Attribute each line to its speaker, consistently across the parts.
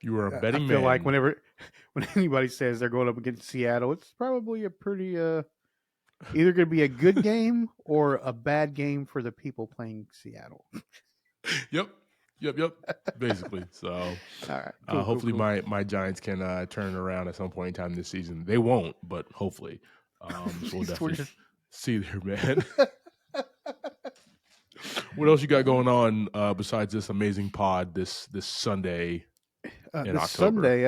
Speaker 1: You were a
Speaker 2: I
Speaker 1: betting
Speaker 2: feel like
Speaker 1: man.
Speaker 2: when anybody says they're going up against Seattle, it's probably a pretty either going to be a good game or a bad game for the people playing Seattle.
Speaker 1: Yep. Yep. Basically. So
Speaker 2: All right, cool.
Speaker 1: hopefully my Giants can turn it around at some point in time this season. They won't, but hopefully. So we'll
Speaker 2: We're
Speaker 1: definitely
Speaker 2: just
Speaker 1: see there, man. What else you got going on besides this amazing pod this Sunday in
Speaker 2: this
Speaker 1: October?
Speaker 2: Sunday.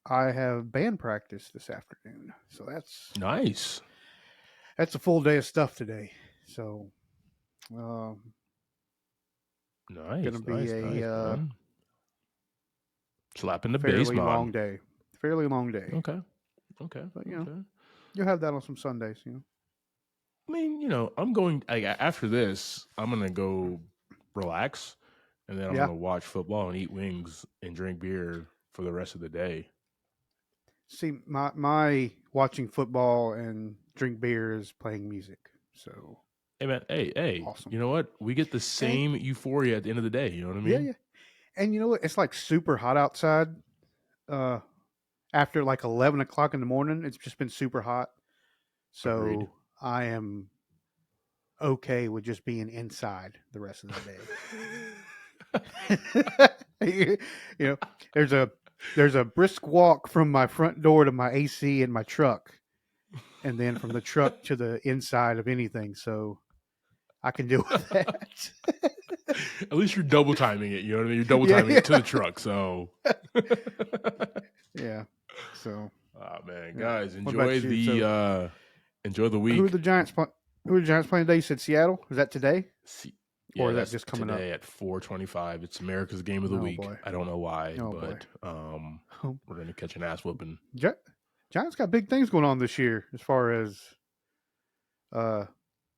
Speaker 2: I have band practice this afternoon, so
Speaker 1: Nice.
Speaker 2: that's a full day of stuff today. So, um,
Speaker 1: Nice,
Speaker 2: gonna be a
Speaker 1: man. Slapping the bass,
Speaker 2: fairly
Speaker 1: man.
Speaker 2: long day. Fairly long day.
Speaker 1: Okay.
Speaker 2: But you'll have that on some Sundays.
Speaker 1: I mean, I'm going after this. I'm gonna go relax, and then I'm
Speaker 2: Yeah.
Speaker 1: gonna watch football and eat wings and drink beer for the rest of the day.
Speaker 2: See, my watching football and drink beer is playing music. So
Speaker 1: Hey man, hey,
Speaker 2: awesome.
Speaker 1: you know what? We get the same euphoria at the end of the day. You know what I mean?
Speaker 2: Yeah. And you know what? It's like super hot outside. After like 11 o'clock in the morning, it's just been super hot. So
Speaker 1: Agreed.
Speaker 2: I am okay with just being inside the rest of the day. There's a brisk walk from my front door to my AC in my truck, and then from the truck to the inside of anything. So I can deal with that.
Speaker 1: At least you're double timing it. You know what I mean? You're double timing it to the truck. So,
Speaker 2: yeah. So,
Speaker 1: man, guys,
Speaker 2: what about
Speaker 1: enjoy
Speaker 2: you?
Speaker 1: enjoy the week.
Speaker 2: Who are the Giants? Who are the Giants playing today? You said Seattle. Is that today?
Speaker 1: Yeah,
Speaker 2: Or is that
Speaker 1: that's
Speaker 2: just coming
Speaker 1: today at 4:25. It's America's game of the week.
Speaker 2: Boy.
Speaker 1: I don't know why,
Speaker 2: Oh,
Speaker 1: but we're gonna catch an ass whooping.
Speaker 2: Giants got big things going on this year as far as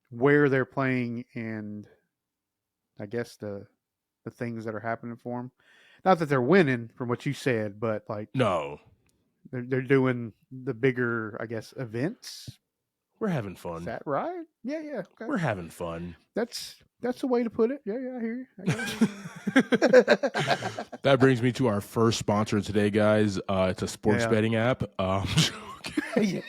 Speaker 2: where they're playing and I guess the things that are happening for them. Not that they're winning from what you said, but like
Speaker 1: No,
Speaker 2: they're doing the bigger, I guess, events.
Speaker 1: we're having fun.
Speaker 2: Is that right? Yeah. Okay.
Speaker 1: We're having fun.
Speaker 2: That's the way to put it. Yeah, I hear you. I got you.
Speaker 1: That brings me to our first sponsor today, guys. It's a sports
Speaker 2: Yeah.
Speaker 1: betting app.
Speaker 2: Yeah.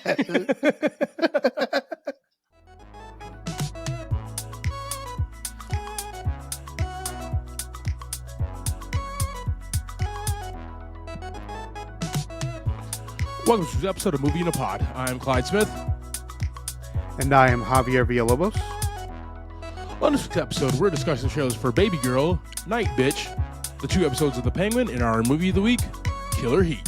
Speaker 1: Welcome to the episode of Movie in a Pod. I'm Clyde Smith.
Speaker 2: And I am Javier Villalobos.
Speaker 1: On this week's episode, we're discussing shows for Baby Girl, Night Bitch, the 2 episodes of The Penguin, and our movie of the week, Killer Heat.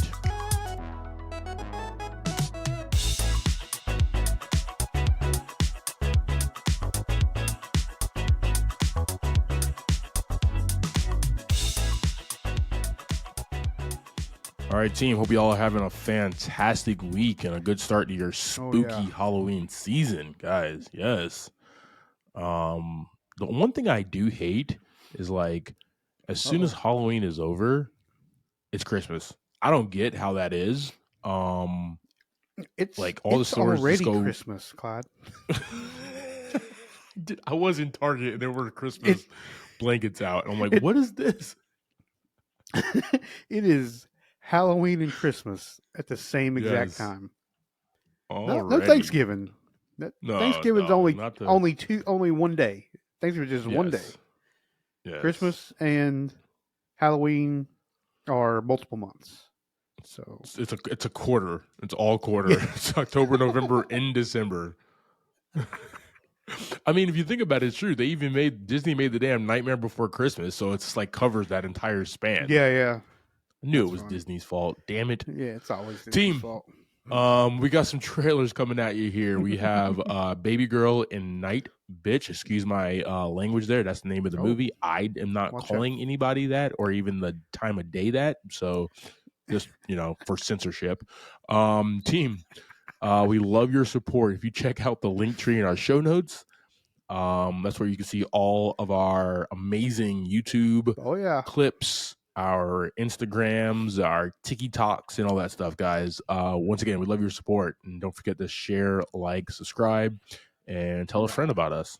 Speaker 1: All right, team. Hope you all are having a fantastic week and a good start to your spooky Halloween season, guys. Yes. The one thing I do hate is like as soon as Halloween is over, it's Christmas. I don't get how that is.
Speaker 2: It's
Speaker 1: like all the stores
Speaker 2: already
Speaker 1: just go
Speaker 2: Christmas, Clyde.
Speaker 1: I was in Target and there were Christmas blankets out. And I'm like, what is this?
Speaker 2: It is Halloween and Christmas at the same exact time. No Thanksgiving. Thanksgiving's only 1 day. Thanksgiving is just 1 day.
Speaker 1: Yes.
Speaker 2: Christmas and Halloween are multiple months. So
Speaker 1: it's a quarter. It's all quarter. Yeah. It's October, November, and December. I mean, if you think about it, it's true. Disney made the damn Nightmare Before Christmas, so it's like covers that entire span.
Speaker 2: Yeah.
Speaker 1: I knew it was Disney's fault. Damn it.
Speaker 2: Yeah, it's always Disney's fault.
Speaker 1: We got some trailers coming at you here. We have Baby Girl and Night Bitch. Excuse my language there. That's the name of the movie. I am not calling anybody that or even the time of day that. So just, for censorship. Team, we love your support. If you check out the link tree in our show notes, that's where you can see all of our amazing YouTube clips, our Instagrams, our TikToks, and all that stuff, guys. Once again, we love your support. And don't forget to share, like, subscribe, and tell a friend about us.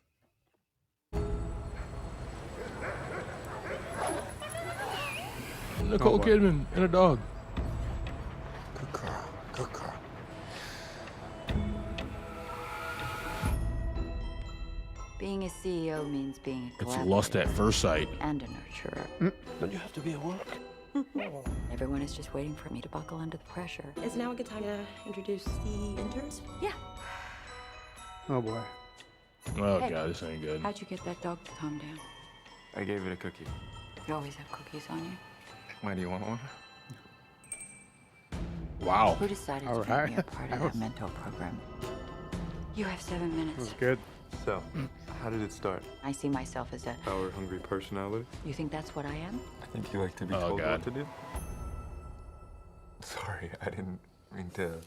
Speaker 1: Nicole
Speaker 2: boy.
Speaker 1: Kidman and a dog.
Speaker 3: Good girl. Good girl.
Speaker 4: Being a CEO means being a
Speaker 1: It's
Speaker 4: collaborator
Speaker 1: lust at first sight.
Speaker 4: and a nurturer.
Speaker 3: Don't you have to be at work?
Speaker 4: Everyone is just waiting for me to buckle under the pressure.
Speaker 5: Is now a good time to introduce the interns?
Speaker 4: Yeah.
Speaker 2: Oh boy.
Speaker 1: Oh
Speaker 4: Hey.
Speaker 1: god, this ain't good.
Speaker 4: How'd you get that dog to calm down?
Speaker 3: I gave it a cookie.
Speaker 4: You always have cookies on you.
Speaker 3: Why do you want one?
Speaker 1: Wow.
Speaker 4: Who decided
Speaker 2: All
Speaker 4: to make me a
Speaker 2: right.
Speaker 4: part
Speaker 2: That
Speaker 4: of that
Speaker 2: was-
Speaker 4: mentor program? You have 7
Speaker 2: That
Speaker 4: minutes.
Speaker 2: was good.
Speaker 3: So, how did it start?
Speaker 4: I see myself as a.
Speaker 3: Power-hungry personality?
Speaker 4: You think that's what I am?
Speaker 3: I think you like to be
Speaker 1: Oh,
Speaker 3: told
Speaker 1: God.
Speaker 3: what to do. Sorry, I didn't mean to.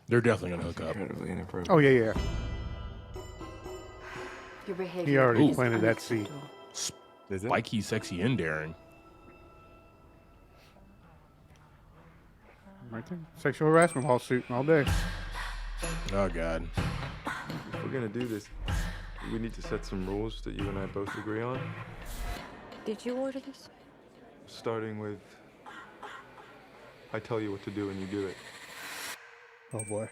Speaker 1: They're definitely gonna hook up.
Speaker 3: Incredibly inappropriate.
Speaker 2: Oh yeah.
Speaker 4: Your behavior.
Speaker 2: He already
Speaker 4: is
Speaker 2: planted that seed.
Speaker 4: unacceptable.
Speaker 3: Is it?
Speaker 1: Spiky, sexy, and daring.
Speaker 2: Right there. Sexual harassment lawsuit all day.
Speaker 1: Oh god.
Speaker 3: If we're gonna do this, we need to set some rules that you and I both agree on.
Speaker 4: Did you order this?
Speaker 3: Starting with, I tell you what to do and you do it.
Speaker 2: Oh boy.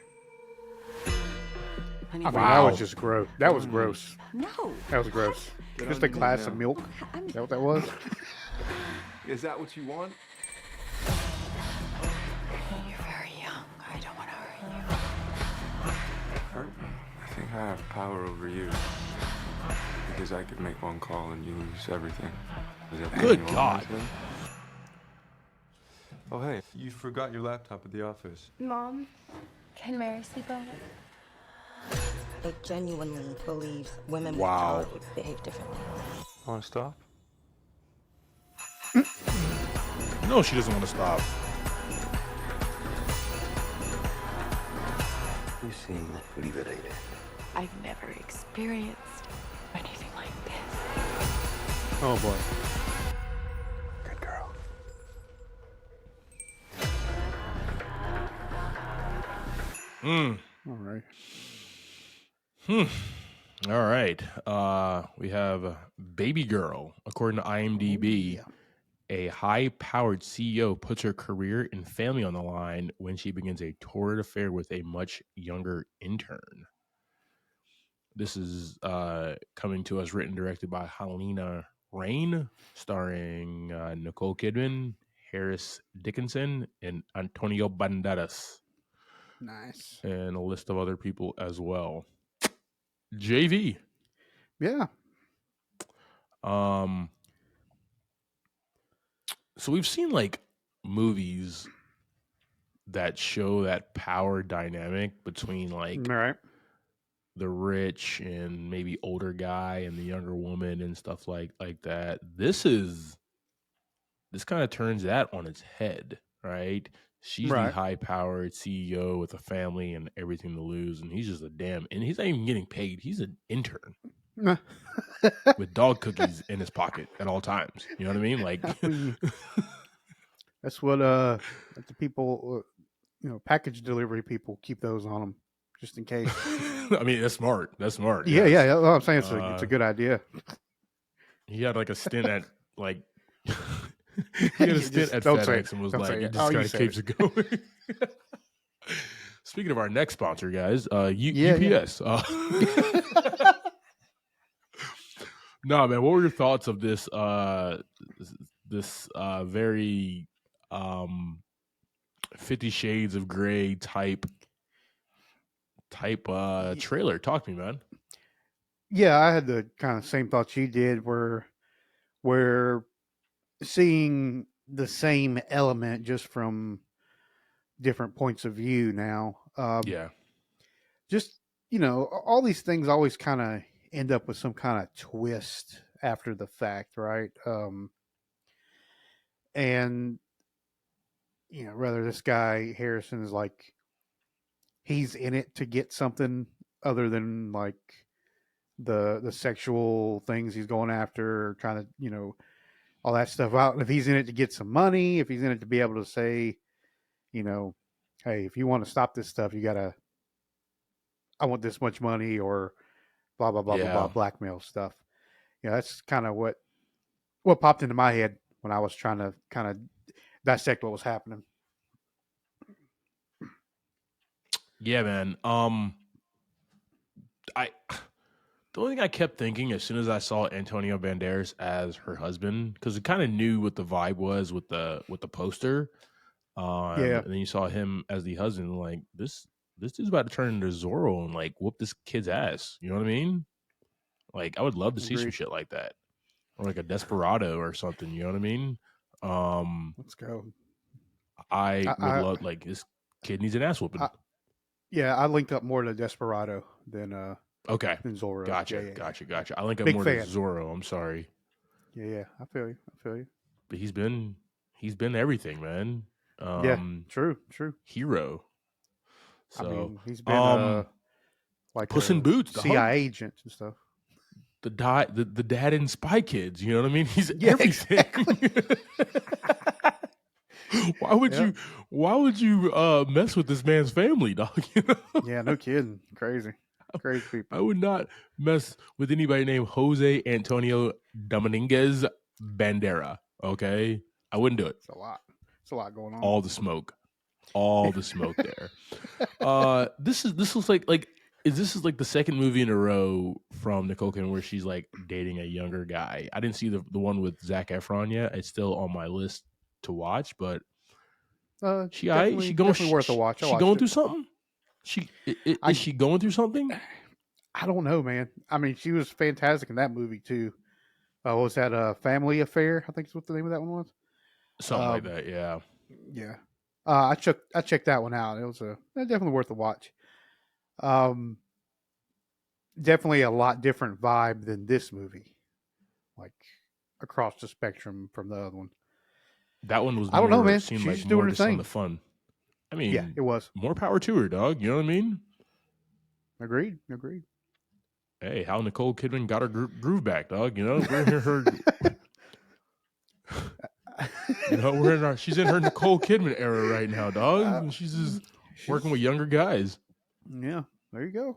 Speaker 4: Honey,
Speaker 2: I mean,
Speaker 1: Wow.
Speaker 2: that was just gross. That was gross.
Speaker 4: No.
Speaker 2: That was gross.
Speaker 3: Get
Speaker 2: Just
Speaker 3: on
Speaker 2: a
Speaker 3: your knees
Speaker 2: glass
Speaker 3: now.
Speaker 2: of milk.
Speaker 4: I'm.
Speaker 2: Is that what that was?
Speaker 3: Is that what you want?
Speaker 4: You're very young. I don't want to hurt you.
Speaker 3: Hurt? I think I have power over you. Because I could make one call and you lose everything. Is that
Speaker 1: Good
Speaker 3: anything wrong
Speaker 1: God.
Speaker 3: with me? Oh, hey, you forgot your laptop at the office.
Speaker 6: Mom, can Mary sleep over?
Speaker 5: I genuinely believe women with
Speaker 1: Wow.
Speaker 5: power would behave differently.
Speaker 3: Want to stop?
Speaker 1: No, she doesn't want to stop.
Speaker 7: You seem liberated.
Speaker 4: I've never experienced anything like this.
Speaker 2: Oh boy.
Speaker 7: Good girl.
Speaker 1: Mm.
Speaker 2: All right.
Speaker 1: All right. We have Baby Girl. According to IMDb, a high-powered CEO puts her career and family on the line when she begins a torrid affair with a much younger intern. This is coming to us written and directed by Helena Rain, starring Nicole Kidman, Harris Dickinson, and Antonio Banderas,
Speaker 2: Nice.
Speaker 1: and a list of other people as well. JV.
Speaker 2: Yeah.
Speaker 1: So we've seen like movies that show that power dynamic between like
Speaker 2: All right.
Speaker 1: the rich and maybe older guy and the younger woman and stuff like that. This kind of turns that on its head, right? She's the
Speaker 2: Right.
Speaker 1: high-powered CEO with a family and everything to lose, and he's just and he's not even getting paid. He's an intern with dog cookies in his pocket at all times. You know what I mean? Like,
Speaker 2: I mean, that's what the people, package delivery people keep those on them just in case.
Speaker 1: I mean, that's smart. That's smart.
Speaker 2: Yeah,
Speaker 1: yes.
Speaker 2: yeah. Well, I'm saying it's a good idea.
Speaker 1: He had like a stint at like he had a
Speaker 2: You
Speaker 1: stint
Speaker 2: just
Speaker 1: at
Speaker 2: don't say
Speaker 1: FedEx
Speaker 2: it.
Speaker 1: and was
Speaker 2: Don't
Speaker 1: like,
Speaker 2: say
Speaker 1: it
Speaker 2: it.
Speaker 1: just
Speaker 2: Oh, you
Speaker 1: kind of
Speaker 2: said
Speaker 1: keeps
Speaker 2: it.
Speaker 1: it going. Speaking of our next sponsor, guys,
Speaker 2: Yeah,
Speaker 1: UPS. No, man, what were your thoughts of this very 50 Shades of Grey type trailer? Talk to me, man.
Speaker 2: Yeah, I had the kind of same thoughts you did. Where we're seeing the same element just from different points of view now.
Speaker 1: Yeah.
Speaker 2: Just all these things always kind of end up with some kind of twist after the fact, right? And whether this guy Harrison is like he's in it to get something other than like the sexual things he's going after, trying to all that stuff out. And if he's in it to get some money, if he's in it to be able to say, hey, if you want to stop this stuff, I want this much money, or blah blah blah blah blah,
Speaker 1: Yeah.
Speaker 2: blackmail stuff. That's kind of what popped into my head when I was trying to kind of dissect what was happening.
Speaker 1: Yeah, man. The only thing I kept thinking as soon as I saw Antonio Banderas as her husband, because I kind of knew what the vibe was with the poster.
Speaker 2: Yeah.
Speaker 1: And then you saw him as the husband, like this dude's about to turn into Zorro and like whoop this kid's ass. You know what I mean? Like I would love to see some
Speaker 2: Agreed.
Speaker 1: shit like that, or like a Desperado or something. You know what I mean?
Speaker 2: Let's go.
Speaker 1: I would
Speaker 2: I-
Speaker 1: love like this kid needs an ass whooping.
Speaker 2: Yeah, I linked up more to Desperado than
Speaker 1: Okay,
Speaker 2: Zorro.
Speaker 1: gotcha,
Speaker 2: Yeah.
Speaker 1: gotcha. I link up
Speaker 2: Big
Speaker 1: more
Speaker 2: fan.
Speaker 1: to Zorro. I'm sorry,
Speaker 2: Yeah. I feel you.
Speaker 1: but he's been everything, man.
Speaker 2: Yeah. True.
Speaker 1: Hero. So
Speaker 2: I mean, he's been like
Speaker 1: Puss
Speaker 2: a
Speaker 1: in Boots, dog.
Speaker 2: CIA agent and stuff.
Speaker 1: the dad in Spy Kids. You know what I mean? He's
Speaker 2: Yeah,
Speaker 1: everything. Why would you mess with this man's family, dog? You know?
Speaker 2: Yeah, no kidding. Crazy people.
Speaker 1: I would not mess with anybody named Jose Antonio Dominguez Bandera. Okay, I wouldn't do it.
Speaker 2: It's a lot going on.
Speaker 1: All the smoke there. This is like this is like the second movie in a row from Nicole Kidman where she's like dating a younger guy. I didn't see the one with Zac Efron yet. It's still on my list to watch, but she
Speaker 2: definitely worth a watch.
Speaker 1: She going through something? Is she going through something?
Speaker 2: I don't know, man. I mean, she was fantastic in that movie too. What was that Family Affair? I think is what the name of that one was.
Speaker 1: Something like that, yeah.
Speaker 2: Yeah. I checked that one out. It was definitely worth a watch. Definitely a lot different vibe than this movie. Like across the spectrum from the other one.
Speaker 1: That one was.
Speaker 2: I don't know,
Speaker 1: more-
Speaker 2: man.
Speaker 1: Seemed
Speaker 2: She's
Speaker 1: like
Speaker 2: just
Speaker 1: more
Speaker 2: doing her
Speaker 1: just on
Speaker 2: thing.
Speaker 1: the fun. I mean,
Speaker 2: Yeah, it was.
Speaker 1: more power to her, dog. You know what I mean?
Speaker 2: Agreed.
Speaker 1: Hey, how Nicole Kidman got her groove back, dog. You know, we're in her. You know, she's in her Nicole Kidman era right now, dog. And she's just working with younger guys.
Speaker 2: Yeah, there you go.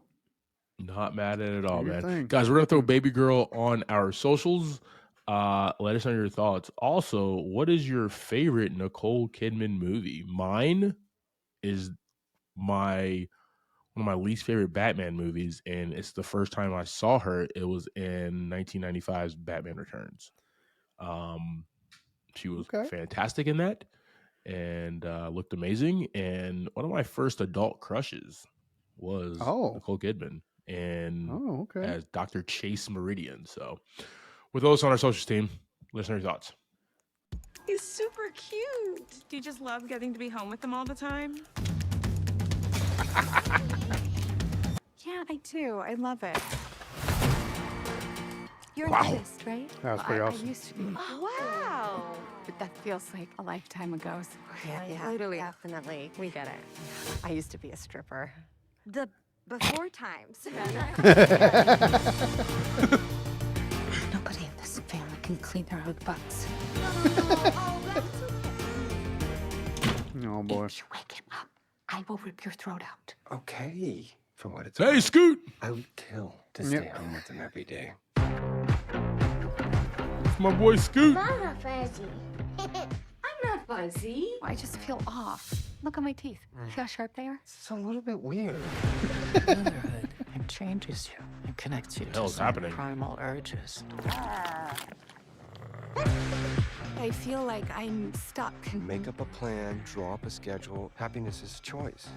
Speaker 1: Not mad at it at all,
Speaker 2: Do your
Speaker 1: man.
Speaker 2: thing.
Speaker 1: Guys, we're gonna throw Baby Girl on our socials. Let us know your thoughts. Also, what is your favorite Nicole Kidman movie? Mine is one of my least favorite Batman movies, and it's the first time I saw her. It was in 1995's Batman Returns. She was
Speaker 2: Okay.
Speaker 1: fantastic in that, and looked amazing. And one of my first adult crushes was Nicole Kidman, and
Speaker 2: okay.
Speaker 1: as Dr. Chase Meridian. So, with those on our socials team, listener thoughts.
Speaker 8: He's super cute. Do you just love getting to be home with him all the time?
Speaker 4: Yeah, I do. I love it. You're
Speaker 1: Wow.
Speaker 4: an artist, right?
Speaker 2: That was pretty
Speaker 4: I
Speaker 2: awesome.
Speaker 4: used to be.
Speaker 8: Wow.
Speaker 4: But that feels like a lifetime ago. So
Speaker 5: Yeah,
Speaker 4: totally.
Speaker 5: definitely. We get it.
Speaker 4: I used to be a stripper.
Speaker 5: The before times.
Speaker 4: Nobody in this family can clean their own butts.
Speaker 2: Oh boy.
Speaker 4: If you wake him up, I will rip your throat out.
Speaker 7: Okay. For what it's
Speaker 1: Hey,
Speaker 7: worth,
Speaker 1: Scoot!
Speaker 7: I would kill to
Speaker 2: Yep.
Speaker 7: stay home with him every day.
Speaker 1: It's my boy Scoot.
Speaker 6: I'm not fuzzy.
Speaker 4: I just feel off. Look at my teeth. See how sharp they are?
Speaker 7: It's a little bit weird.
Speaker 9: Motherhood, it changes you. It connects you
Speaker 1: The
Speaker 9: to
Speaker 1: hell's
Speaker 9: some
Speaker 1: happening?
Speaker 9: primal urges.
Speaker 4: I feel like I'm stuck.
Speaker 7: Make up a plan, draw up a schedule. Happiness is a choice.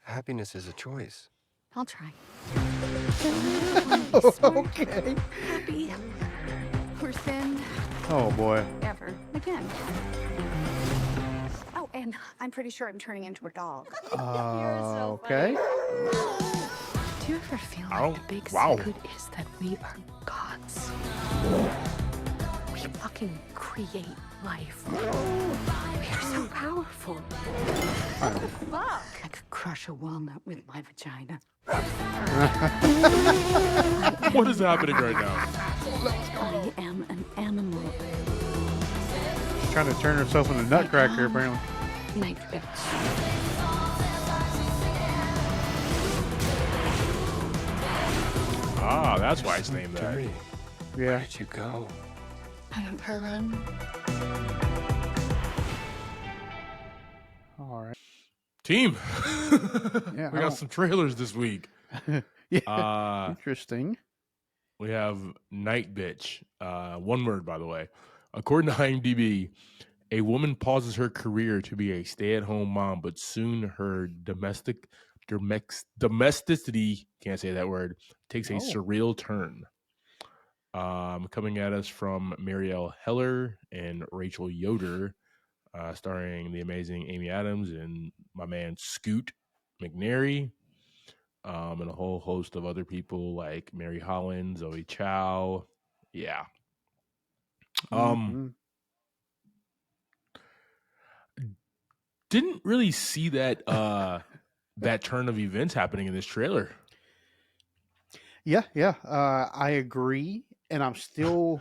Speaker 7: Happiness is a choice.
Speaker 4: I'll try.
Speaker 2: Okay.
Speaker 4: Happy or thin
Speaker 2: Oh boy.
Speaker 4: ever again. Oh, and I'm pretty sure I'm turning into a dog.
Speaker 2: Okay.
Speaker 4: Do you ever feel
Speaker 1: Oh,
Speaker 4: like the big
Speaker 1: wow.
Speaker 4: secret is that we are gods? We fucking create life. We are so powerful. Fuck! I could crush a walnut with my vagina.
Speaker 1: What is happening right now?
Speaker 4: I am an animal.
Speaker 2: She's trying to turn herself into a nutcracker, apparently.
Speaker 4: Night bitch.
Speaker 1: Ah, that's why it's named that.
Speaker 7: Dirty.
Speaker 2: Yeah.
Speaker 7: Where did you go?
Speaker 4: I went for a run.
Speaker 1: Team,
Speaker 2: Yeah,
Speaker 1: we got some trailers this week.
Speaker 2: Yeah, interesting.
Speaker 1: We have Night Bitch. One word, by the way. According to IMDb, a woman pauses her career to be a stay-at-home mom, but soon her domesticity, can't say that word, takes a surreal turn. Coming at us from Marielle Heller and Rachel Yoder, starring the amazing Amy Adams and my man Scoot McNairy, and a whole host of other people like Mary Holland, Zoe Chow. Yeah.
Speaker 2: Mhm.
Speaker 1: Didn't really see that that turn of events happening in this trailer.
Speaker 2: Yeah. I agree, and I'm still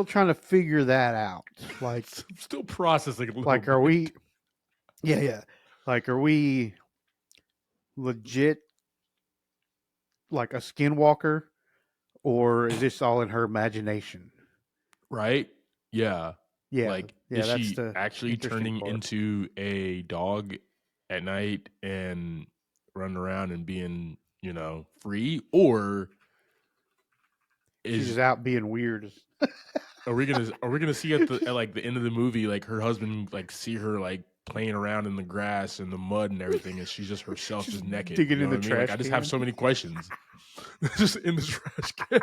Speaker 2: trying to figure that out. Like,
Speaker 1: I'm still processing a little
Speaker 2: like, are
Speaker 1: bit.
Speaker 2: we? Yeah. Like, are we legit like a skinwalker, or is this all in her imagination?
Speaker 1: Right? Yeah.
Speaker 2: Yeah.
Speaker 1: Like,
Speaker 2: yeah,
Speaker 1: is
Speaker 2: that's
Speaker 1: she
Speaker 2: the
Speaker 1: actually
Speaker 2: interesting
Speaker 1: turning
Speaker 2: part.
Speaker 1: into a dog at night and running around and being, free? Or
Speaker 2: She's
Speaker 1: is
Speaker 2: just out being weird.
Speaker 1: are we gonna see at like the end of the movie, like her husband like see her like playing around in the grass and the mud and everything, and she's just herself,
Speaker 2: She's
Speaker 1: just naked.
Speaker 2: digging
Speaker 1: You
Speaker 2: in
Speaker 1: know
Speaker 2: the
Speaker 1: what I mean? Like,
Speaker 2: trash
Speaker 1: I just have
Speaker 2: can.
Speaker 1: so many questions. Just in the trash can.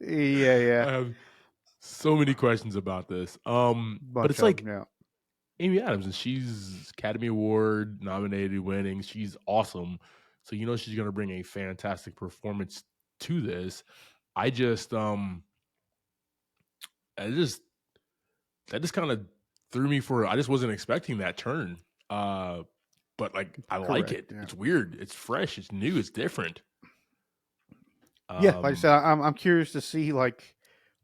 Speaker 2: Yeah.
Speaker 1: I have so many questions about this. But
Speaker 2: Bunch
Speaker 1: it's
Speaker 2: of
Speaker 1: like
Speaker 2: them, yeah.
Speaker 1: Amy Adams, and she's Academy Award nominated, winning. She's awesome. So she's gonna bring a fantastic performance to this. I just I just that just kind of threw me for. I just wasn't expecting that turn. But like I like
Speaker 2: Correct,
Speaker 1: it.
Speaker 2: yeah.
Speaker 1: It's weird. It's fresh. It's new. It's different.
Speaker 2: Yeah, like I said, I'm curious to see like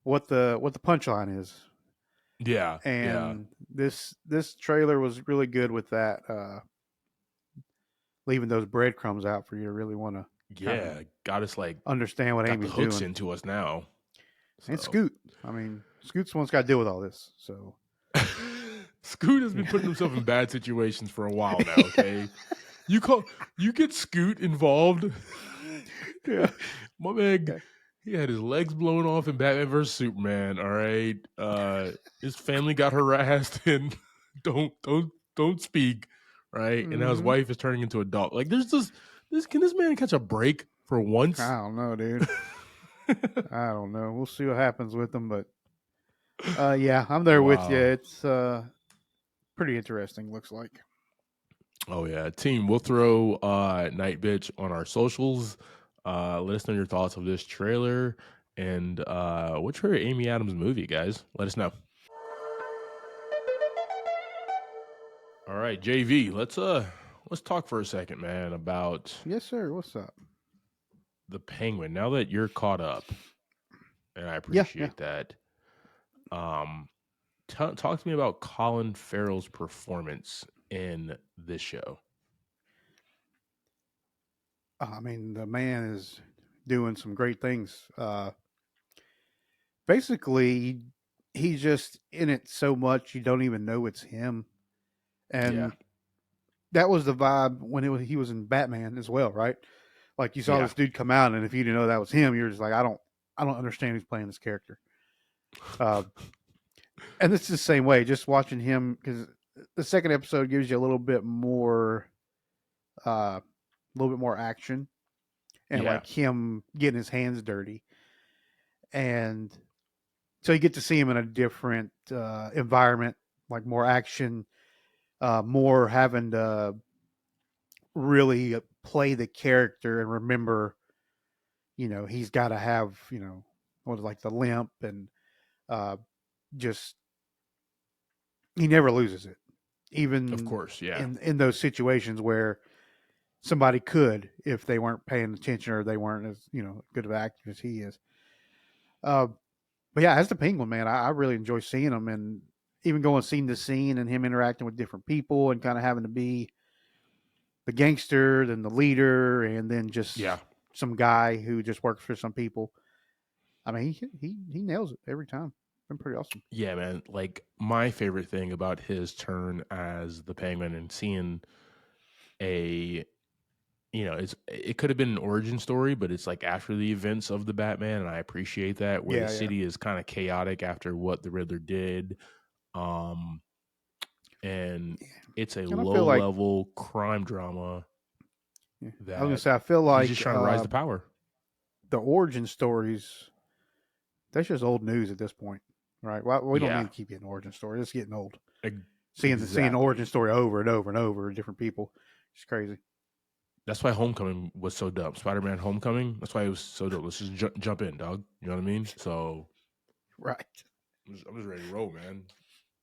Speaker 2: what the punchline is.
Speaker 1: Yeah.
Speaker 2: And this trailer was really good with that, leaving those breadcrumbs out for you to really want to
Speaker 1: Yeah. Got us like
Speaker 2: understand what
Speaker 1: got the
Speaker 2: Amy's
Speaker 1: hooks
Speaker 2: doing.
Speaker 1: into us now.
Speaker 2: And
Speaker 1: So.
Speaker 2: Scoot. I mean, Scoot's the one's got to deal with all this. So
Speaker 1: Scoot has been putting himself in bad situations for a while now. Okay, you get Scoot involved.
Speaker 2: Yeah,
Speaker 1: my man, he had his legs blown off in Batman vs Superman. All right, his family got harassed and don't speak. Right, and now his wife is turning into a dog. Like, there's this. Can this man catch a break for once?
Speaker 2: I don't know, dude. I don't know. We'll see what happens with them, but yeah, I'm there with you. It's pretty interesting. Looks like.
Speaker 1: Oh yeah, team. We'll throw Night Bitch on our socials. Let us know your thoughts of this trailer and what's your Amy Adams movie, guys? Let us know. All right, JV. Let's talk for a second, man, about
Speaker 2: Yes, sir. What's up?
Speaker 1: the Penguin. Now that you're caught up, and I appreciate that. Talk to me about Colin Farrell's performance in this show.
Speaker 2: I mean, the man is doing some great things. Basically, he's just in it so much you don't even know it's him. And that was the vibe when he was in Batman as well, right? Like, you saw this dude come out, and if you didn't know that was him, you're just like, I don't understand who's playing this character. And it's the same way. Just watching him, because the second episode gives you a little bit more action, and like him getting his hands dirty, and so you get to see him in a different environment, like more action, more having to really play the character and remember, he's got to have, like the limp, and just he never loses it, even
Speaker 1: of course,
Speaker 2: in those situations where somebody could, if they weren't paying attention or they weren't as good of an actor as he is. But yeah, as the Penguin, man, I really enjoy seeing him, and even going scene to scene and him interacting with different people and kind of having to be the gangster, then the leader, and then just some guy who just works for some people. I mean, he nails it every time. been pretty awesome.
Speaker 1: Yeah, man. Like my favorite thing about his turn as the Penguin and seeing a, it could have been an origin story, but it's like after the events of the Batman, and I appreciate that where
Speaker 2: Yeah,
Speaker 1: the
Speaker 2: yeah.
Speaker 1: city is kind of chaotic after what the Riddler did, and it's a
Speaker 2: And I
Speaker 1: low
Speaker 2: feel like
Speaker 1: level crime drama
Speaker 2: I was
Speaker 1: that
Speaker 2: gonna say I feel
Speaker 1: he's
Speaker 2: like
Speaker 1: just trying to rise to power.
Speaker 2: the origin stories, that's just old news at this point, right? Well, we don't
Speaker 1: Yeah,
Speaker 2: need to keep getting origin stories. It's getting old.
Speaker 1: ex-
Speaker 2: Seeing the
Speaker 1: exactly.
Speaker 2: origin story over and over and over, different people. It's crazy.
Speaker 1: That's why Homecoming was so dumb. Spider-Man Homecoming. That's why it was so dope. Let's just jump in, dog. You know what I mean? So
Speaker 2: Right.
Speaker 1: I'm just ready to roll, man.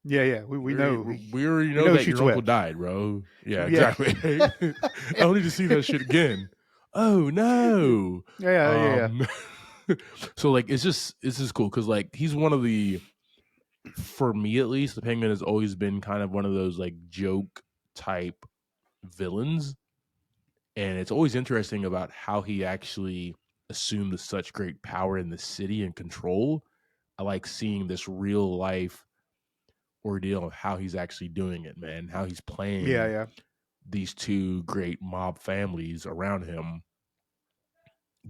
Speaker 2: Yeah, yeah. We know.
Speaker 1: We already
Speaker 2: we
Speaker 1: know
Speaker 2: know
Speaker 1: that
Speaker 2: she
Speaker 1: your uncle
Speaker 2: swept.
Speaker 1: died, bro. Yeah,
Speaker 2: Yeah.
Speaker 1: exactly. I don't need to see that shit again. Oh no.
Speaker 2: Yeah.
Speaker 1: So like it's just cool because like he's one of the, for me at least, the Penguin has always been kind of one of those like joke type villains, and it's always interesting about how he actually assumed such great power in the city and control. I like seeing this real life ordeal of how he's actually doing it, man. How he's playing
Speaker 2: Yeah.
Speaker 1: these two great mob families around him,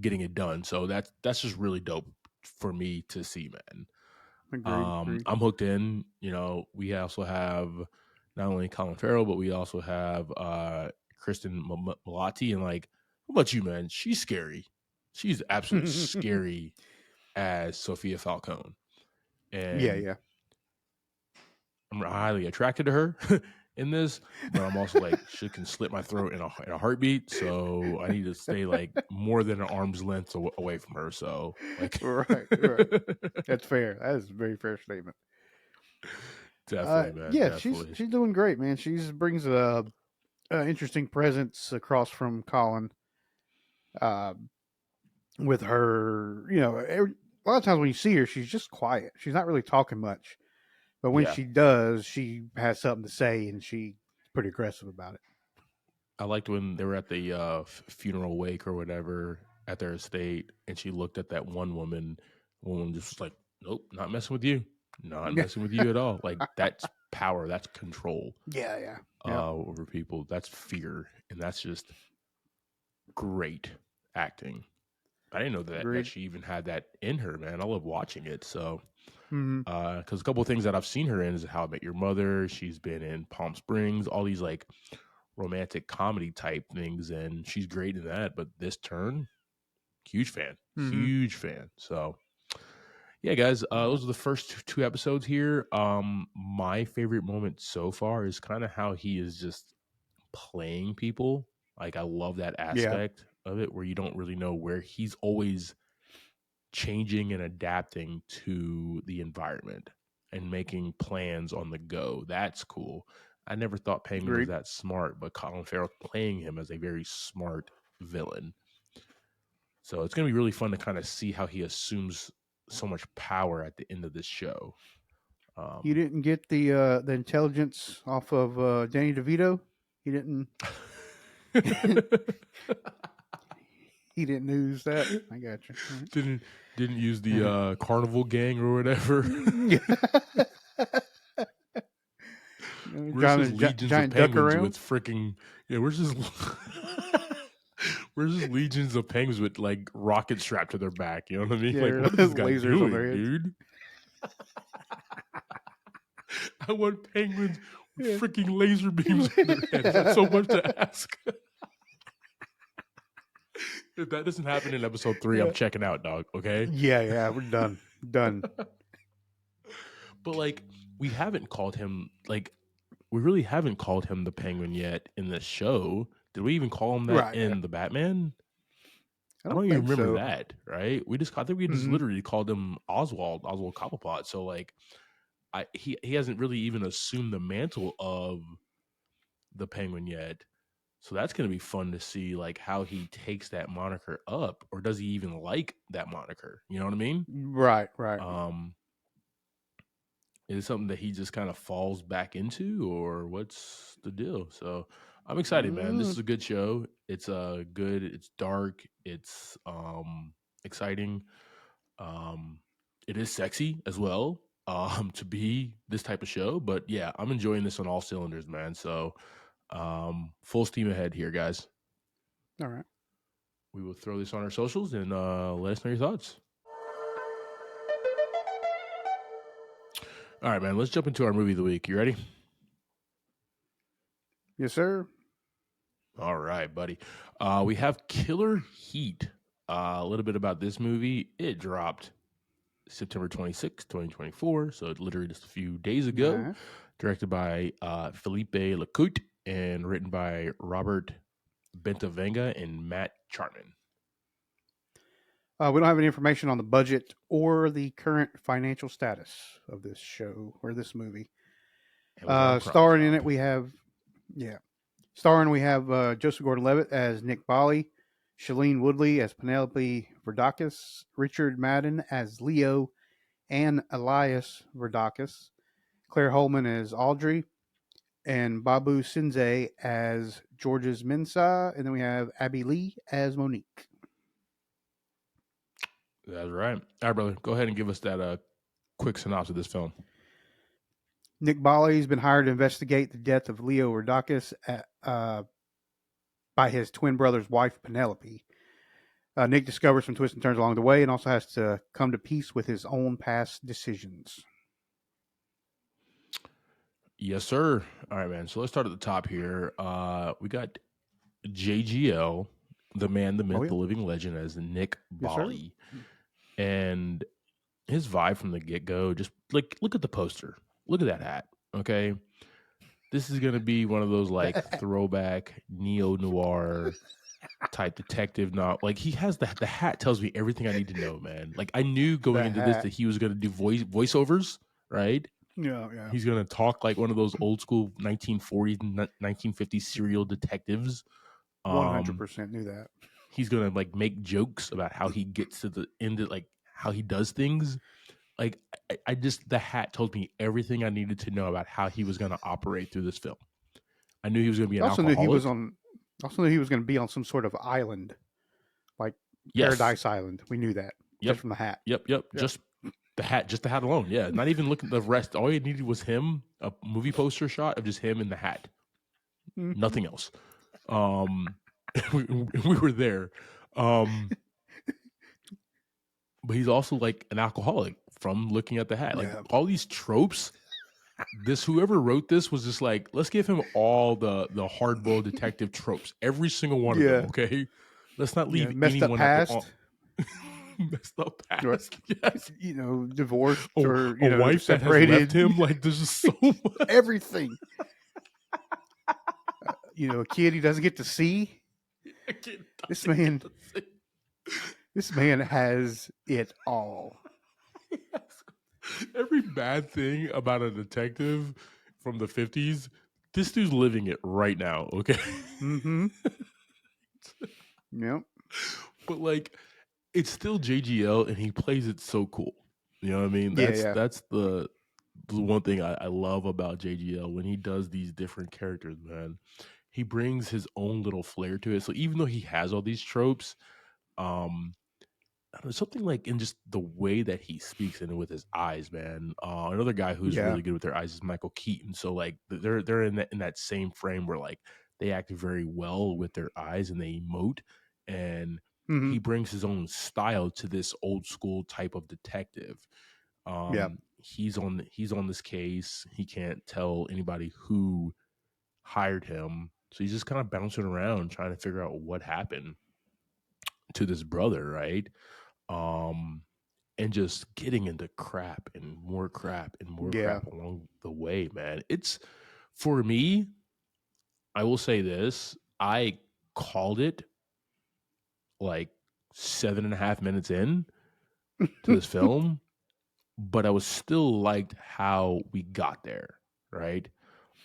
Speaker 1: getting it done. So that's just really dope for me to see, man.
Speaker 2: Agreed.
Speaker 1: I'm hooked in. We also have not only Colin Farrell, but we also have Kristen Milioti. And like, how about you, man? She's scary. She's absolutely scary as Sophia Falcone. And
Speaker 2: Yeah.
Speaker 1: I'm highly attracted to her in this, but I'm also like, she can slit my throat in a heartbeat. So I need to stay like more than an arm's length away from her. So like,
Speaker 2: Right. That's fair. That is a very fair statement.
Speaker 1: definitely, man.
Speaker 2: Yeah,
Speaker 1: Definitely.
Speaker 2: she's doing great, man. She's brings a interesting presence across from Colin. With her, a lot of times when you see her, she's just quiet. She's not really talking much, but when
Speaker 1: Yeah.
Speaker 2: she does, she has something to say, and she's pretty aggressive about it.
Speaker 1: I liked when they were at the funeral wake or whatever at their estate, and she looked at that one woman. Woman just was like, "Nope, not messing with you. Not messing with you at all." Like that's power. That's control.
Speaker 2: Yeah.
Speaker 1: Over people. That's fear, and that's just great acting. I didn't know that
Speaker 2: Agreed.
Speaker 1: she even had that in her, man. I love watching it. So,
Speaker 2: Mhm.
Speaker 1: because a couple of things that I've seen her in is How I Met Your Mother. She's been in Palm Springs, all these like romantic comedy type things, and she's great in that. But this turn, huge fan. So, yeah, guys, those are the first two episodes here. My favorite moment so far is kind of how he is just playing people. Like I love that aspect of it where you don't really know where he's always changing and adapting to the environment and making plans on the go. That's cool. I never thought Penguin was
Speaker 2: Agreed.
Speaker 1: that smart, but Colin Farrell playing him as a very smart villain. So it's going to be really fun to kind of see how he assumes so much power at the end of this show.
Speaker 2: You didn't get the intelligence off of Danny DeVito. He didn't. He didn't use that. I got you. Right.
Speaker 1: Didn't use the Carnival Gang or whatever. Where's his legions
Speaker 2: giant
Speaker 1: of
Speaker 2: duck
Speaker 1: penguins
Speaker 2: around?
Speaker 1: with freaking where's his where's his legions of penguins with like rockets strapped to their back? You know what I mean?
Speaker 2: Yeah,
Speaker 1: Like what is this guy
Speaker 2: lasers
Speaker 1: doing,
Speaker 2: on their heads.
Speaker 1: dude? I want penguins with freaking laser beams on their heads. That's so much to ask. If that doesn't happen in episode 3, I'm checking out, dog. Okay.
Speaker 2: Yeah, we're done. Done.
Speaker 1: But like, we really haven't called him the Penguin yet in this show. Did we even call him that in the Batman? I don't even remember that. Right? I think we just literally called him Oswald Cobblepot. So like, he hasn't really even assumed the mantle of the Penguin yet. So that's going to be fun to see, like, how he takes that moniker up, or does he even like that moniker? You know what I mean?
Speaker 2: Right.
Speaker 1: Is it something that he just kind of falls back into, or what's the deal? So I'm excited, man. This is a good show. It's good. It's dark. It's exciting. It is sexy as well. to be this type of show. But yeah, I'm enjoying this on all cylinders, man. So full steam ahead here, guys.
Speaker 2: All right.
Speaker 1: We will throw this on our socials and let us know your thoughts. All right, man. Let's jump into our movie of the week. You ready?
Speaker 2: Yes, sir.
Speaker 1: All right, buddy. We have Killer Heat. A little bit about this movie. It dropped September 26, 2024. So literally just a few days ago.
Speaker 2: Nice.
Speaker 1: Directed by Felipe Lacoute and written by Robert Bentavenga and Matt Chartman.
Speaker 2: We don't have any information on the budget or the current financial status of this show or this movie. Starring in it, we have Joseph Gordon-Levitt as Nick Bali, Shailene Woodley as Penelope Verdakis, Richard Madden as Leo and Elias Verdakis, Claire Holman as Audrey, and Babu Sinze as Georges Mensah, and then we have Abby Lee as Monique.
Speaker 1: That's right. All right, brother. Go ahead and give us that quick synopsis of this film.
Speaker 2: Nick Bali's been hired to investigate the death of Leo Verdakis by his twin brother's wife, Penelope. Nick discovers some twists and turns along the way and also has to come to peace with his own past decisions.
Speaker 1: Yes, sir. All right, man. So let's start at the top here. We got JGL, the man, the myth, the living legend, as Nick Bali. And his vibe from the get-go, just like, look at the poster. Look at that hat, okay? This is going to be one of those, like, throwback, neo-noir type detective. Not like, he has the hat tells me everything I need to know, man. Like, I knew going into this that he was going to do voiceovers, right?
Speaker 2: Yeah.
Speaker 1: He's going to talk like one of those old school 1940s, 1950s serial detectives.
Speaker 2: 100% knew that.
Speaker 1: He's going to like make jokes about how he gets to the end of like how he does things. Like I just, the hat told me everything I needed to know about how he was going to operate through this film. I knew he was going to be an alcoholic.
Speaker 2: Knew he was going to be on some sort of island, like Paradise Island. We knew that just from the hat.
Speaker 1: Yep. Just the hat alone. Yeah. Not even looking at the rest. All you needed was him, a movie poster shot of just him in the hat. Mm-hmm. Nothing else. We were there. But he's also like an alcoholic from looking at the hat. Like all these tropes, whoever wrote this was just like, let's give him all the hard-boiled detective tropes. Every single one of them, okay? Let's not leave anyone
Speaker 2: past.
Speaker 1: Messed up past. Yes.
Speaker 2: Divorced or
Speaker 1: a wife
Speaker 2: separated.
Speaker 1: That has left him. Like there's just so much.
Speaker 2: Everything. A kid he doesn't get to see. This man has it all.
Speaker 1: Yes. Every bad thing about a detective from the 50s, this dude's living it right now, okay?
Speaker 2: Mm-hmm. Yep.
Speaker 1: But like, it's still JGL and he plays it so cool. You know what I mean? That's the one thing I love about JGL when he does these different characters, man. He brings his own little flair to it. So even though he has all these tropes, I don't know, something like in just the way that he speaks and with his eyes, man. Another guy who's really good with their eyes is Michael Keaton. So like they're in that same frame where like they act very well with their eyes and they emote, and he brings his own style to this old school type of detective. He's on this case. He can't tell anybody who hired him. So he's just kind of bouncing around trying to figure out what happened to this brother, right? And just getting into crap and more crap along the way, man. It's, for me, I will say this, I called it like 7.5 minutes in to this film, but I was still liked how we got there, right?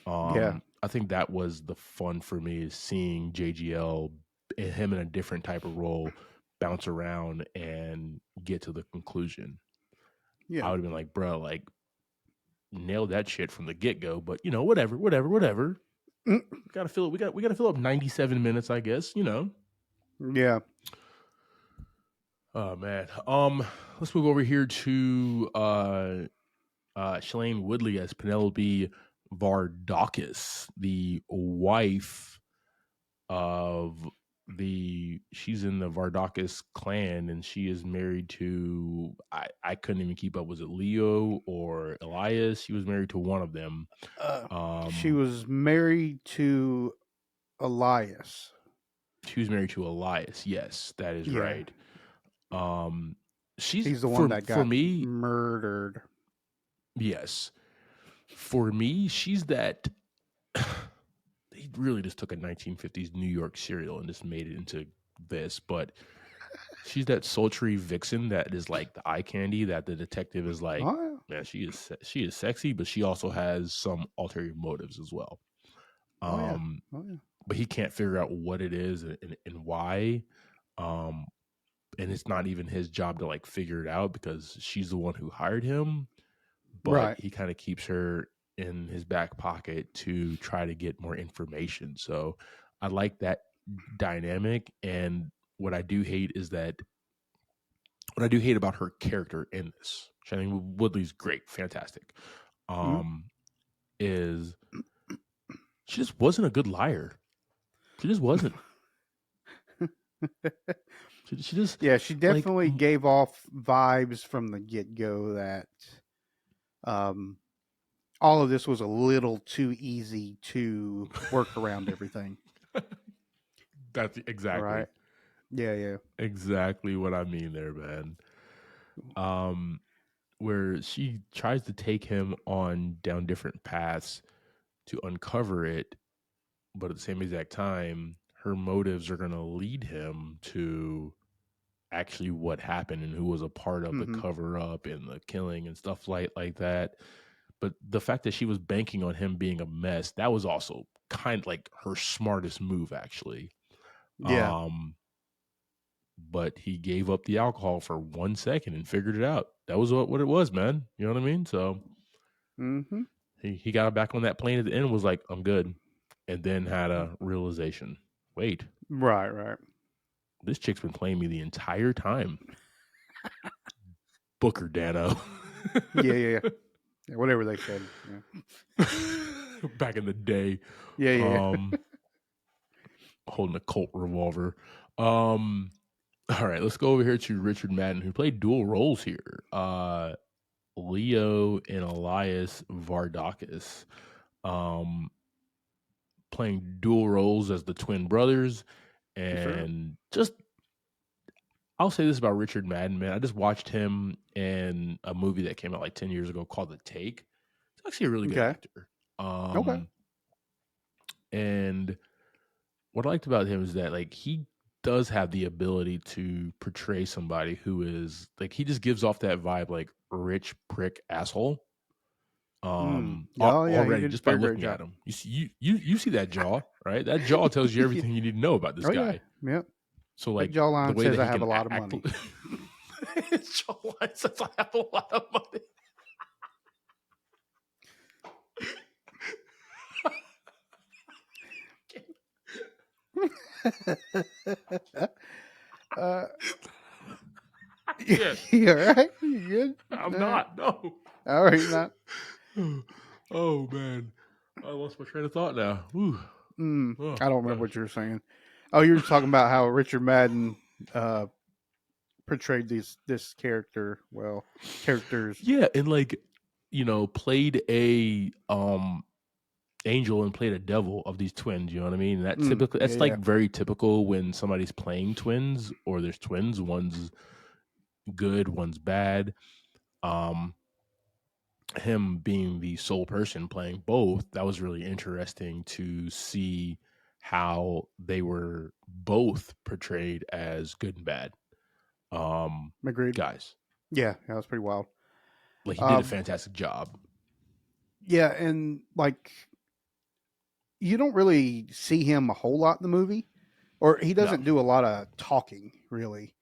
Speaker 1: I think that was the fun for me, is seeing JGL and him in a different type of role bounce around and get to the conclusion. I would have been like, bro, like nailed that shit from the get-go, but whatever. We gotta fill up 97 minutes, I guess,
Speaker 2: Yeah.
Speaker 1: Oh man. Let's move over here to Shailene Woodley as Penelope Vardakis, the wife of she's in the Vardakis clan, and she is married to I couldn't even keep up. Was it Leo or Elias? She was married to one of them.
Speaker 2: She was married to Elias.
Speaker 1: She was married to Elias. Yes, that is
Speaker 2: Yeah.
Speaker 1: right.
Speaker 2: He's the one that got
Speaker 1: for me
Speaker 2: murdered.
Speaker 1: Yes. For me, she's that. They really just took a 1950s New York serial and just made it into this, but she's that sultry vixen that is like the eye candy that the detective is like,
Speaker 2: Oh,
Speaker 1: man, she is sexy, but she also has some ulterior motives as well.
Speaker 2: yeah.
Speaker 1: But he can't figure out what it is and why. And it's not even his job to like figure it out because she's the one who hired him. But
Speaker 2: Right.
Speaker 1: he kind of keeps her in his back pocket to try to get more information. So I like that dynamic. And what I do hate about her character in this, Shailene Woodley's great, fantastic, is she just wasn't a good liar. She just wasn't. she just
Speaker 2: She definitely gave off vibes from the get-go that all of this was a little too easy to work around everything.
Speaker 1: That's exactly
Speaker 2: right. Yeah.
Speaker 1: Exactly what I mean there, man. Where she tries to take him down different paths to uncover it, but at the same exact time, her motives are going to lead him to actually what happened and who was a part of the cover up and the killing and stuff like that. But the fact that she was banking on him being a mess, that was also kind of like her smartest move, actually.
Speaker 2: Yeah.
Speaker 1: But he gave up the alcohol for 1 second and figured it out. That was what it was, man. You know what I mean? So he got back on that plane at the end and was like, I'm good. And then had a realization. Wait.
Speaker 2: Right.
Speaker 1: This chick's been playing me the entire time. Booker Dano.
Speaker 2: Yeah. Whatever they said. Yeah.
Speaker 1: Back in the day.
Speaker 2: Yeah.
Speaker 1: Holding a Colt revolver. All right, let's go over here to Richard Madden, who played dual roles here. Leo and Elias Vardakis. Playing dual roles as the twin brothers. And I'll say this about Richard Madden, man. I just watched him in a movie that came out like 10 years ago called The Take. He's actually a really good actor. And what I liked about him is that like he does have the ability to portray somebody who is like, he just gives off that vibe like rich prick asshole. Already just by looking at him, you see that jaw, right? That jaw tells you everything you need to know about this guy.
Speaker 2: Yeah.
Speaker 1: So like
Speaker 2: that jawline
Speaker 1: the way
Speaker 2: says
Speaker 1: that
Speaker 2: I have a lot of money.
Speaker 1: His jawline says I have a lot of money.
Speaker 2: You all right? You good?
Speaker 1: I'm not. No.
Speaker 2: All right, not.
Speaker 1: Oh man, I lost my train of thought now. Oh,
Speaker 2: I don't remember what you were saying. Oh, you were talking about how Richard Madden portrayed this character well. Characters.
Speaker 1: Yeah, and like played a angel and played a devil of these twins. You know what I mean? That typically that's very typical when somebody's playing twins or there's twins. One's good, one's bad. Him being the sole person playing both, that was really interesting to see how they were both portrayed as good and bad.
Speaker 2: Agreed.
Speaker 1: Guys.
Speaker 2: Yeah, that was pretty wild.
Speaker 1: Like he did a fantastic job.
Speaker 2: Yeah, and like you don't really see him a whole lot in the movie, or he doesn't do a lot of talking really.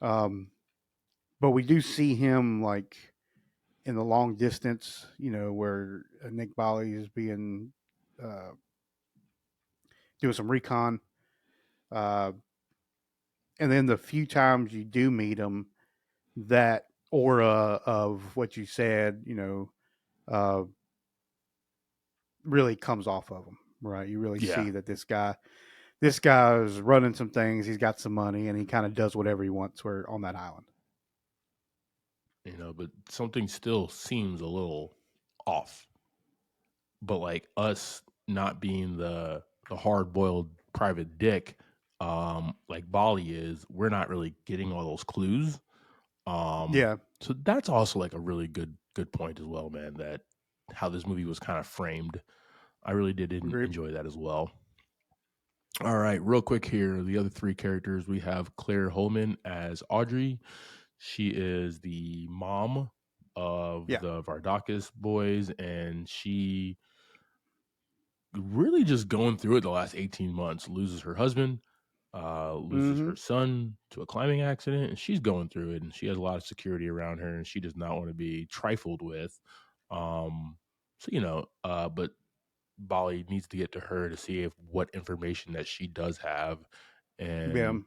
Speaker 2: But we do see him like in the long distance, where Nick Bali is being doing some recon, and then the few times you do meet him, that aura of what you said, uh, really comes off of him, right? You really
Speaker 1: Yeah.
Speaker 2: see that this guy is running some things. He's got some money, and he kind of does whatever he wants. Where on that island,
Speaker 1: But something still seems a little off. But like us not being the hard boiled private dick, like Bali is, we're not really getting all those clues.
Speaker 2: yeah,
Speaker 1: So that's also like a really good point as well, man. That how this movie was kind of framed. I really did
Speaker 2: Agreed.
Speaker 1: enjoy that as well. All right, real quick here. The other three characters we have Claire Holman as Audrey. She is the mom of the Vardakis boys, and she really just going through it the last 18 months. Loses her husband, loses her son to a climbing accident, and she's going through it, and she has a lot of security around her, and she does not want to be trifled with. But Bali needs to get to her to see what information that she does have, and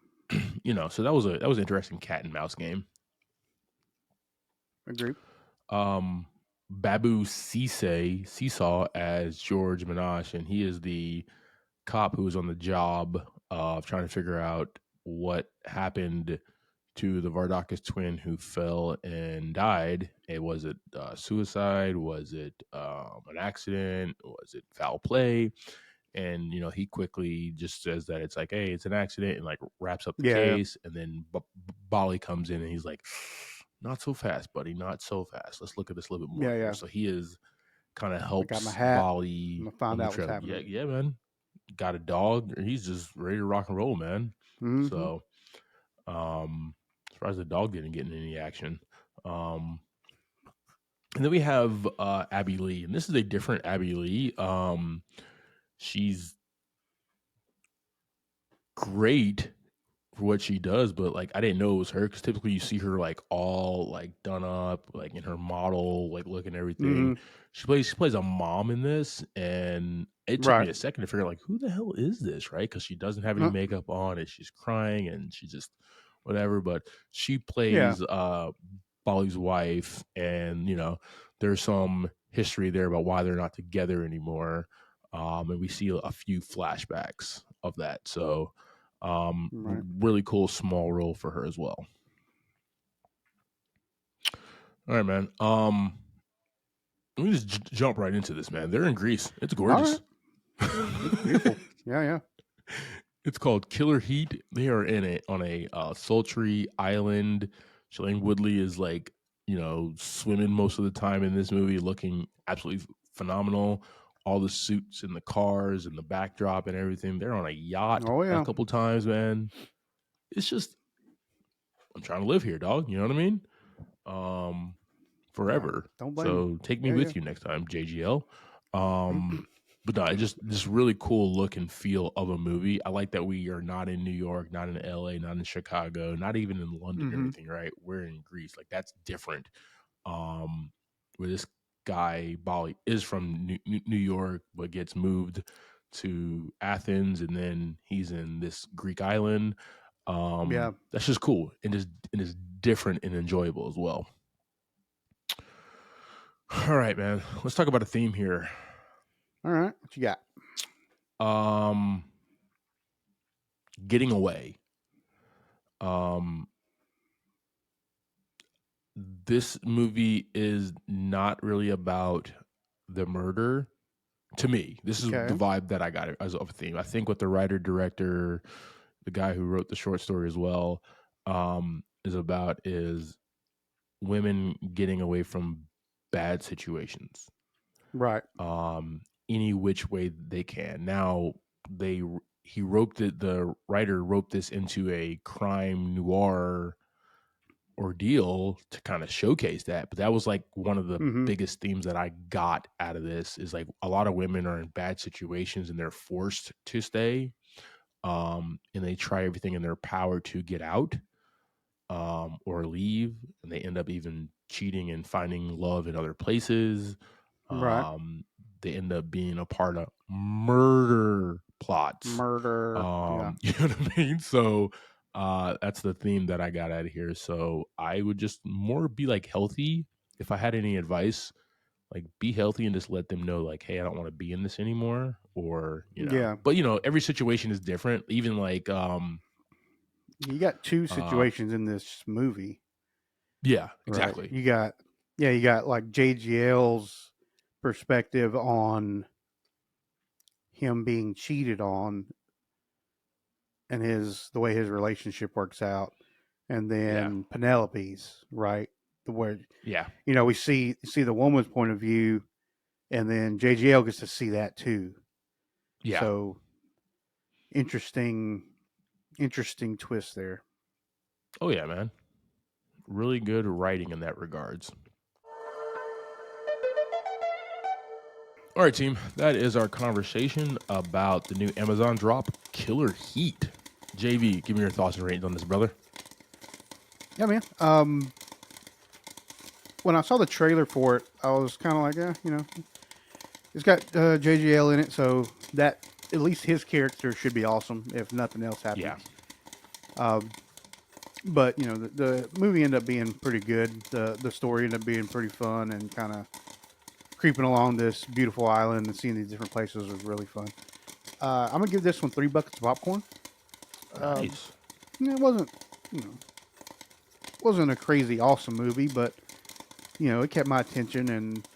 Speaker 1: so that was an interesting cat and mouse game.
Speaker 2: Agreed.
Speaker 1: Babu Seesaw as George Minash, and he is the cop who is on the job of trying to figure out what happened to the Vardakis twin who fell and died. Was it suicide? Was it an accident? Was it foul play? And he quickly just says that it's like, hey, it's an accident, and like wraps up the case. And then Bali comes in and he's like, not so fast, buddy, not so fast. Let's look at this a little bit more.
Speaker 2: Yeah.
Speaker 1: So he is kind of helps
Speaker 2: got my hat.
Speaker 1: Bali.
Speaker 2: I'm gonna find out what's happening.
Speaker 1: Yeah, man. Got a dog. He's just ready to rock and roll, man. So, surprised the dog didn't get in any action. And then we have Abby Lee, and this is a different Abby Lee. She's great for what she does, but like I didn't know it was her, because typically you see her like all like done up, like in her model like look and everything. She plays a mom in this, and it took me a second to figure out like who the hell is this, right? Because she doesn't have any makeup on, and she's crying, and she just whatever. But she plays Bali's wife, and there's some history there about why they're not together anymore, and we see a few flashbacks of that. So really cool small role for her as well. All right, man. Let me just jump right into this, man. They're in Greece. It's gorgeous.
Speaker 2: It's beautiful. Yeah.
Speaker 1: It's called Killer Heat. They are on a sultry island. Shailene Woodley is like, swimming most of the time in this movie, looking absolutely phenomenal. All the suits and the cars and the backdrop and everything. They're on a yacht a couple times, man. It's just, I'm trying to live here, dog. You know what I mean? Forever.
Speaker 2: Don't blame
Speaker 1: so take me with you next time, JGL. But no, it's just this really cool look and feel of a movie. I like that we are not in New York, not in LA, not in Chicago, not even in London or anything, right? We're in Greece. Like that's different. Where this guy Bali is from New York, but gets moved to Athens, and then he's in this Greek island. That's just cool, and is different and enjoyable as well. All right, man. Let's talk about a theme here.
Speaker 2: All right, what you got?
Speaker 1: Getting away. This movie is not really about the murder. To me, this is the vibe that I got as a theme. I think what the writer, director, the guy who wrote the short story as well, is about is women getting away from bad situations.
Speaker 2: Right.
Speaker 1: Any which way they can. Now the writer wrote this into a crime noir ordeal to kind of showcase that, but that was like one of the biggest themes that I got out of this is like a lot of women are in bad situations and they're forced to stay, and they try everything in their power to get out, or leave, and they end up even cheating and finding love in other places. They end up being a part of murder plots.
Speaker 2: Yeah.
Speaker 1: You know what I mean? So that's the theme that I got out of here. So I would just more be like healthy. If I had any advice, Like, be healthy and just let them know, like, hey, I don't want to be in this anymore, or
Speaker 2: Yeah.
Speaker 1: But every situation is different. Even like,
Speaker 2: You got two situations in this movie.
Speaker 1: yeah,
Speaker 2: Right?
Speaker 1: exactly.
Speaker 2: You got like JGL's perspective on him being cheated on and the way his relationship works out, and then Penelope's, right? Where
Speaker 1: Yeah,
Speaker 2: we see the woman's point of view, and then JGL gets to see that too.
Speaker 1: yeah.
Speaker 2: So interesting twist there.
Speaker 1: Oh yeah, man. Really good writing in that regards. All right, team. That is our conversation about the new Amazon drop, Killer Heat. JV, give me your thoughts and ratings on this, brother.
Speaker 2: Yeah, man. When I saw the trailer for it, I was kind of like, it's got JGL in it, so that at least his character should be awesome if nothing else happens.
Speaker 1: Yeah.
Speaker 2: But the movie ended up being pretty good. The story ended up being pretty fun, and kind of creeping along this beautiful island and seeing these different places was really fun. I'm gonna give this one 3 buckets of popcorn.
Speaker 1: Nice.
Speaker 2: It wasn't a crazy awesome movie, but it kept my attention, and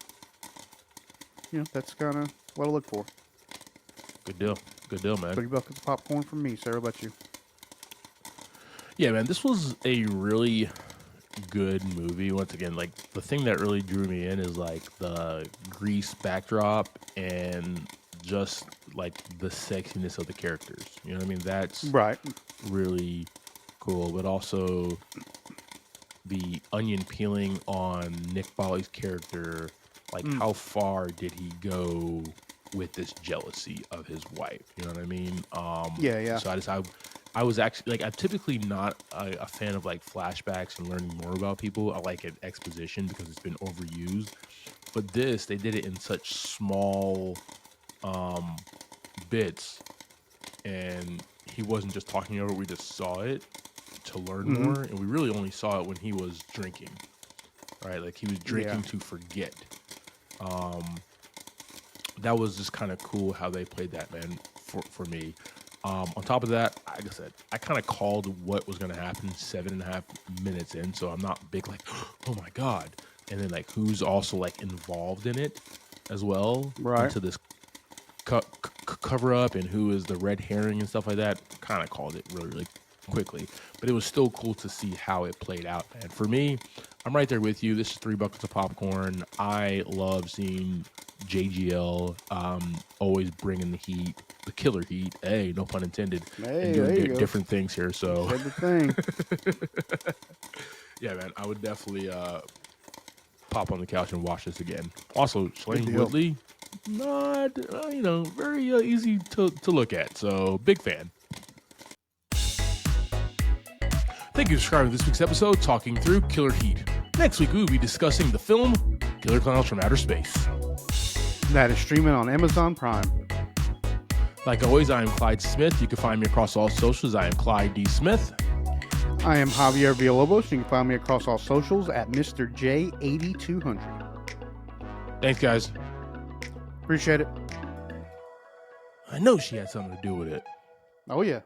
Speaker 2: that's kind of what I look for.
Speaker 1: Good deal. Good deal, man.
Speaker 2: 3 buckets of popcorn from me, sir. How about you?
Speaker 1: Yeah, man, this was a really good movie. Once again, like, the thing that really drew me in is like the Grease backdrop and just like the sexiness of the characters. You know what I mean? That's
Speaker 2: Right.
Speaker 1: really cool. But also the onion peeling on Nick Bolly's character. Like, how far did he go with this jealousy of his wife? You know what I mean?
Speaker 2: Yeah.
Speaker 1: So I was actually, like, I'm typically not a fan of like flashbacks and learning more about people. I like an exposition because it's been overused. But they did it in such small bits, and he wasn't just talking over it. We just saw it to learn more, and we really only saw it when he was drinking, right? Like, he was drinking to forget. That was just kind of cool how they played that, man, for me. On top of that, like I said, I kind of called what was going to happen 7.5 minutes in, so I'm not big like, oh my God. And then, like, who's also, like, involved in it as well,
Speaker 2: Right.
Speaker 1: into this cover up, and who is the red herring and stuff like that. Kind of called it really, really quickly, but it was still cool to see how it played out. And for me, I'm right there with you. This is 3 buckets of popcorn. I love seeing JGL always bringing the heat, the killer heat. Hey, no pun intended.
Speaker 2: Hey,
Speaker 1: and
Speaker 2: there you
Speaker 1: doing
Speaker 2: go.
Speaker 1: different things here. So
Speaker 2: Said the thing.
Speaker 1: yeah, man, I would definitely pop on the couch and watch this again. Also, Shailene
Speaker 2: deal.
Speaker 1: Woodley, not very easy to look at. So big fan. Thank you for subscribing to this week's episode, talking through Killer Heat. Next week, we will be discussing the film Killer Clowns from Outer Space.
Speaker 2: That is streaming on Amazon Prime.
Speaker 1: Like always, I am Clyde Smith. You can find me across all socials. I am Clyde D. Smith.
Speaker 2: I am Javier Villalobos. You can find me across all socials at Mr. J8200.
Speaker 1: Thanks, guys.
Speaker 2: Appreciate it.
Speaker 1: I know she had something to do with it.
Speaker 2: Oh, yeah.